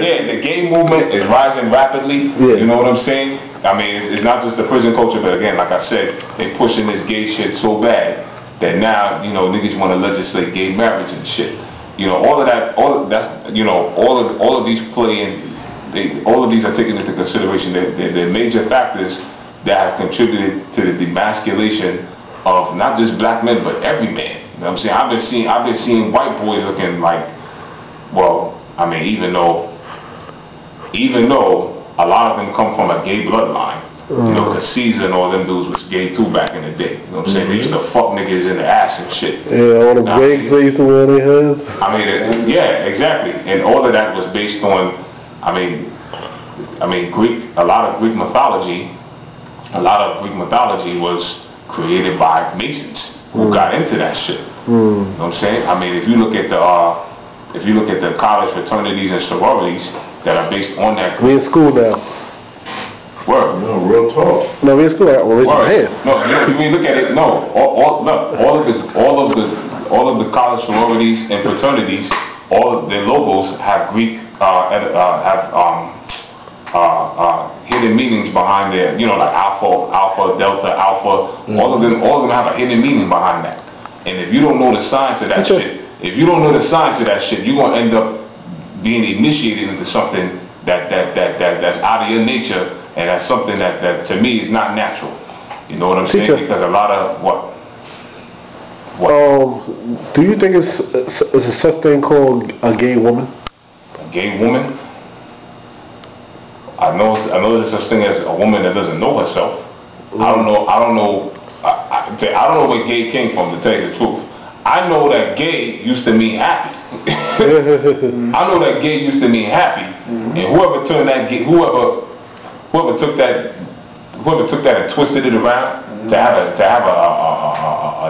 Yeah, the gay movement is rising rapidly. Yeah. You know what I'm saying? I mean, it's not just the prison culture, but again, like I said, they pushing this gay shit so bad that now, you know, niggas want to legislate gay marriage and shit. You know, all of that's, you know, all of these play in. All of these are taken into consideration. They're major factors that have contributed to the demasculation of not just black men, but every man. You know what I'm saying? I've been seeing white boys looking like, well, I mean, even though a lot of them come from a gay bloodline, you know, because Caesar and all them dudes was gay too back in the day. You know what I'm saying? They used to fuck niggas in the ass and shit. Yeah, all the wigs they used to wear their heads. I mean, yeah, exactly. And all of that was based on, I mean, a lot of Greek mythology was created by Masons who got into that shit. You know what I'm saying? I mean, if you look at the college fraternities and sororities that are based on that. We in school now. Word. No, real talk. No, we in school. Well, no, you mean look at it. No, all of the college sororities and fraternities, all of their logos have Greek hidden meanings behind their, you know, like alpha, delta, alpha. All of them have a hidden meaning behind that. And if you don't know the science of that shit, you're gonna end up being initiated into something that's out of your nature, and that's something that to me is not natural. You know what I'm saying? Because a lot of what? Do you think it's a such thing called a gay woman? A gay woman? I know there's such thing as a woman that doesn't know herself. I don't know where gay came from, to tell you the truth. I know that gay used to mean happy. I know that gay used to mean happy, and whoever took that and twisted it around to have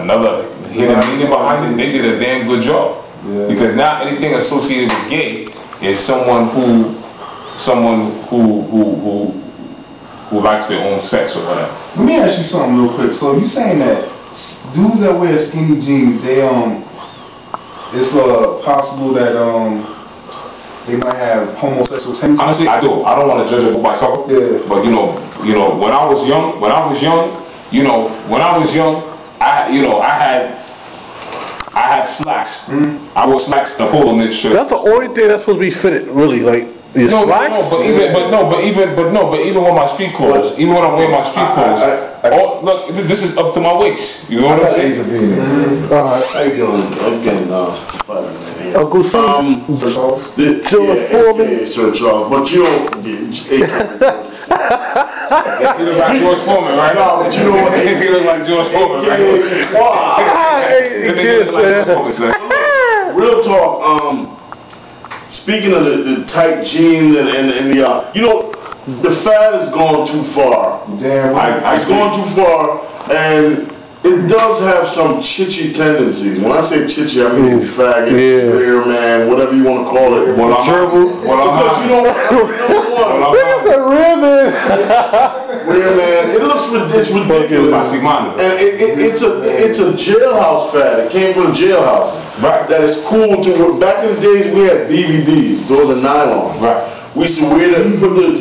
another hidden meaning behind it, they did a damn good job. Yeah. Because now anything associated with gay is someone who likes their own sex or whatever. Let me ask you something real quick. So you saying that dudes that wear skinny jeans, it's possible that they might have homosexual tendencies? Honestly, I do. I don't want to judge a book by its cover. Yeah. But you know, when I was young, I had slacks. I wore slacks, the polo knit shirt. That's the only thing that's supposed to be fitted, really, like. But even with my street clothes, even when I'm wearing my street clothes, look, this is up to my waist. You know what I'm saying? How you doing? Again, Uncle Sam. Sir Charles, but you don't. He look like George Foreman, right? No, but you know what? He look like George Foreman, right? Real talk. Speaking of the tight jeans and the you know, the fad has gone too far. Damn right. It's gone too far, and it does have some chitchy tendencies. When I say chitchy, I mean faggot, rear man, whatever you want to call it. Because you know what? Where's the ribbon? Rear man, it looks ridiculous. And it's a jailhouse fad. It came from the jailhouse. Right. That is cool to wear. Back in the days, we had BVDs. Those are nylon. Right. We used to wear them, put the